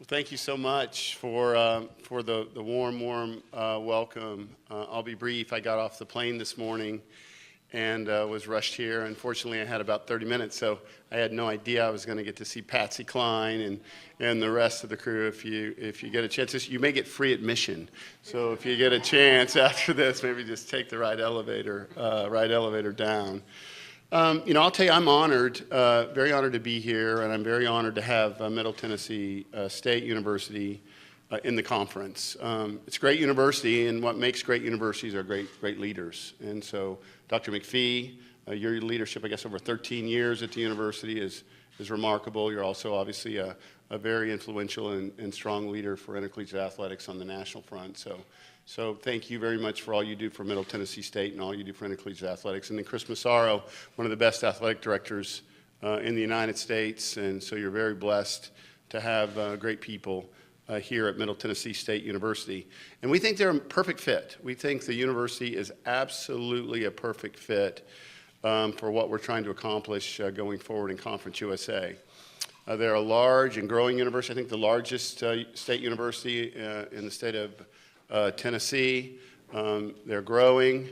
Well, thank you so much for the warm welcome. I'll be brief. I got off the plane this morning and was rushed here. Unfortunately, I had about 30 minutes, so I had no idea I was going to get to see Patsy Cline and the rest of the crew. If you get a chance, you may get free admission. So if you get a chance after this, maybe just take the right elevator down. I'll tell you, I'm honored, very honored to be here, and I'm very honored to have Middle Tennessee State University in the conference. It's a great university, and what makes great universities are great leaders. And so, Dr. McPhee, your leadership, I guess, over 13 years at the university is remarkable. You're also obviously a very influential and strong leader for intercollegiate athletics on the national front. So thank you very much for all you do for Middle Tennessee State and all you do for intercollegiate athletics. And then Chris Massaro, one of the best athletic directors in the United States. And so you're very blessed to have great people here at Middle Tennessee State University. And we think they're a perfect fit. We think the university is absolutely a perfect fit for what we're trying to accomplish going forward in Conference USA. They're a large and growing university. I think the largest state university in the state of Tennessee. They're growing.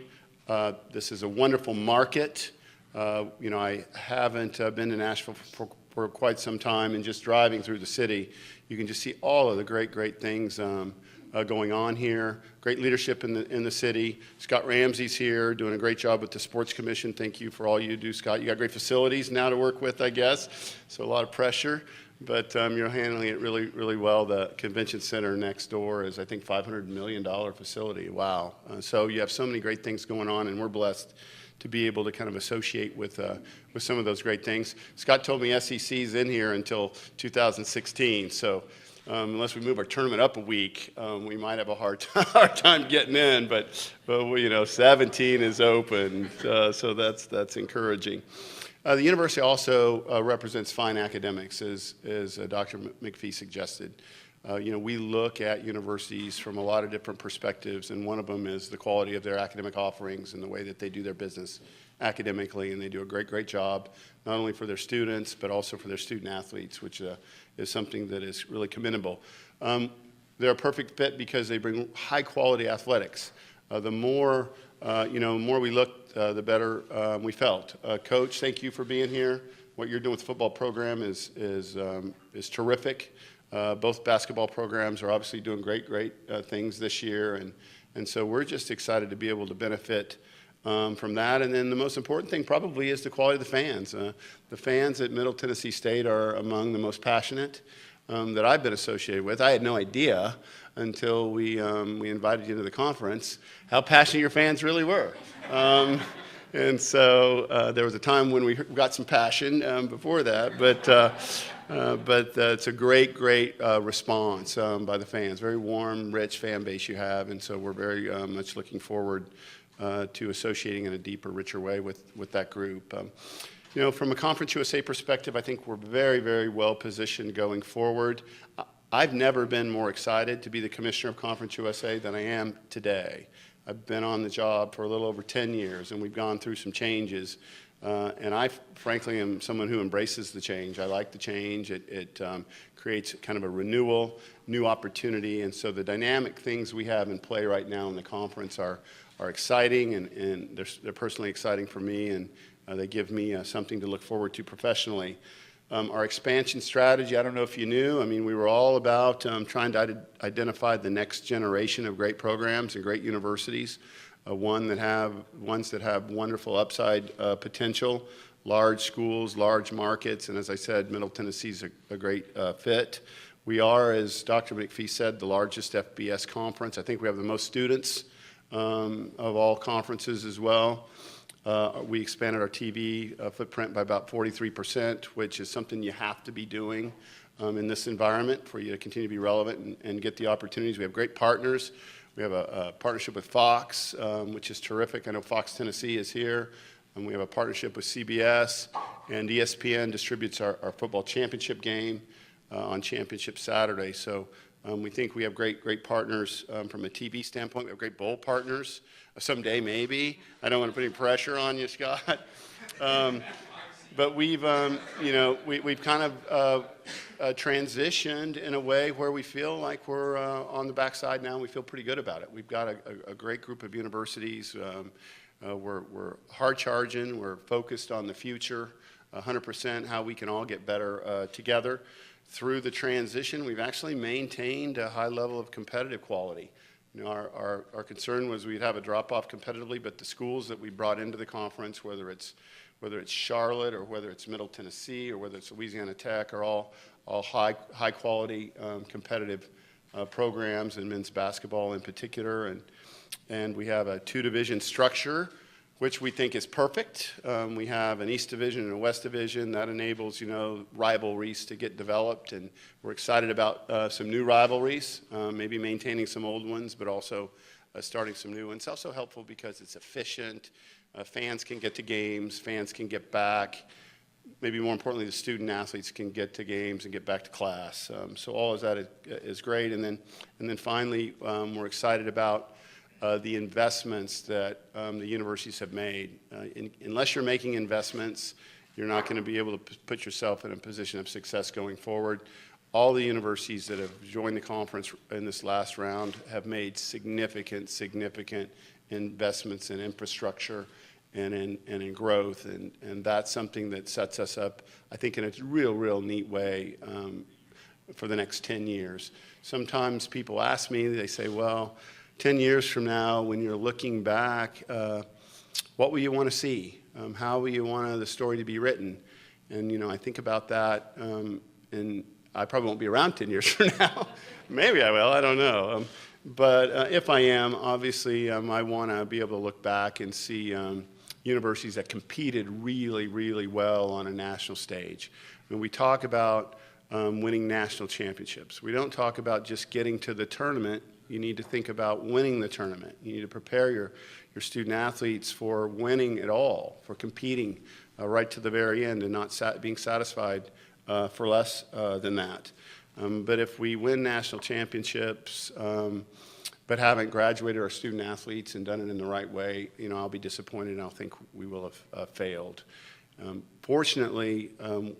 This is a wonderful market. I haven't been to Nashville for quite some time, and just driving through the city, you can just see all of the great things going on here. Great leadership in the city. Scott Ramsey's here, doing a great job with the Sports Commission. Thank you for all you do, Scott. You got great facilities now to work with, I guess, so a lot of pressure. But you're handling it really well. The convention center next door is, I think, $500 million facility. Wow. So you have so many great things going on, and we're blessed to be able to kind of associate with some of those great things. Scott told me SEC's in here until 2016. So unless we move our tournament up a week, we might have a hard time getting in. But 17 is open, so that's encouraging. The university also represents fine academics, as Dr. McPhee suggested. We look at universities from a lot of different perspectives, and one of them is the quality of their academic offerings and the way that they do their business academically, and they do a great job, not only for their students, but also for their student athletes, which is something that is really commendable. They're a perfect fit because they bring high-quality athletics. The more we looked, the better we felt. Coach, thank you for being here. What you're doing with the football program is terrific. Both basketball programs are obviously doing great things this year, and so we're just excited to be able to benefit from that. And then the most important thing probably is the quality of the fans. The fans at Middle Tennessee State are among the most passionate that I've been associated with. I had no idea until we invited you to the conference how passionate your fans really were. And so there was a time when we got some passion before that, but it's a great response by the fans. Very warm, rich fan base you have, and so we're very much looking forward to associating in a deeper, richer way with that group. From a Conference USA perspective, I think we're very well positioned going forward. I've never been more excited to be the commissioner of Conference USA than I am today. I've been on the job for a little over 10 years, and we've gone through some changes. And I, frankly, am someone who embraces the change. I like the change. It creates kind of a renewal, new opportunity. And so the dynamic things we have in play right now in the conference are exciting, and they're personally exciting for me, and they give me something to look forward to professionally. Our expansion strategy, I don't know if you knew, we were all about trying to identify the next generation of great programs and great universities, ones that have wonderful upside potential, large schools, large markets, and as I said, Middle Tennessee's a great fit. We are, as Dr. McPhee said, the largest FBS conference. I think we have the most students of all conferences as well. We expanded our TV footprint by about 43%, which is something you have to be doing in this environment for you to continue to be relevant and get the opportunities. We have great partners. We have a partnership with Fox, which is terrific. I know Fox Tennessee is here. And we have a partnership with CBS, and ESPN distributes our football championship game on Championship Saturday. So we think we have great partners from a TV standpoint. We have great bowl partners. Someday, maybe. I don't want to put any pressure on you, Scott. But we've, we've kind of transitioned in a way where we feel like we're on the backside now, and we feel pretty good about it. We've got a great group of universities. We're hard charging. We're focused on the future, 100% how we can all get better together. Through the transition, we've actually maintained a high level of competitive quality. Our concern was we'd have a drop-off competitively, but the schools that we brought into the conference, whether it's Charlotte or whether it's Middle Tennessee or whether it's Louisiana Tech, are all high quality competitive programs, and men's basketball in particular. And we have a 2-division structure, which we think is perfect. We have an East Division and a West Division that enables, rivalries to get developed, and we're excited about some new rivalries, maybe maintaining some old ones, but also starting some new ones. It's also helpful because it's efficient. Fans can get to games, fans can get back. Maybe more importantly, the student athletes can get to games and get back to class. So all of that is great. And then finally, we're excited about the investments that the universities have made. Unless you're making investments, you're not going to be able to put yourself in a position of success going forward. All the universities that have joined the conference in this last round have made significant investments in infrastructure and in growth, and that's something that sets us up, I think, in a real neat way for the next 10 years. Sometimes people ask me, they say, well, 10 years from now, when you're looking back, what will you want to see? How will you want the story to be written? And, I think about that, and I probably won't be around 10 years from now. Maybe I will, I don't know. But if I am, obviously, I want to be able to look back and see universities that competed really well on a national stage. When we talk about winning national championships, we don't talk about just getting to the tournament. You need to think about winning the tournament. You need to prepare your student athletes for winning it all, for competing right to the very end and not being satisfied for less than that. But if we win national championships but haven't graduated our student athletes and done it in the right way, I'll be disappointed, and I'll think we will have failed. Fortunately,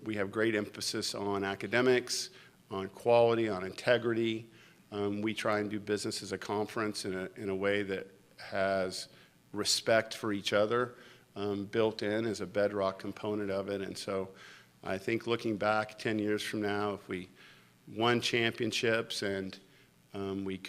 we have great emphasis on academics, on quality, on integrity. We try and do business as a conference in a way that has respect for each other built in as a bedrock component of it. And so I think looking back 10 years from now, if we won championships and we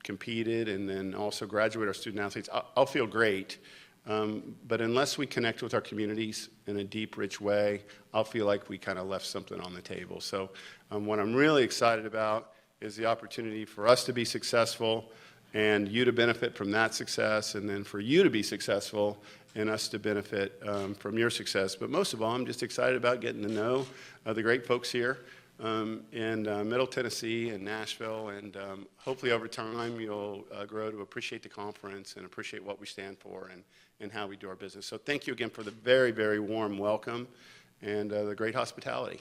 competed and then also graduate our student athletes, I'll feel great. But unless we connect with our communities in a deep, rich way, I'll feel like we kind of left something on the table. So what I'm really excited about is the opportunity for us to be successful and you to benefit from that success, and then for you to be successful and us to benefit from your success. But most of all, I'm just excited about getting to know the great folks here in Middle Tennessee and Nashville, and hopefully over time you'll grow to appreciate the conference and appreciate what we stand for and how we do our business. So thank you again for the very warm welcome and the great hospitality.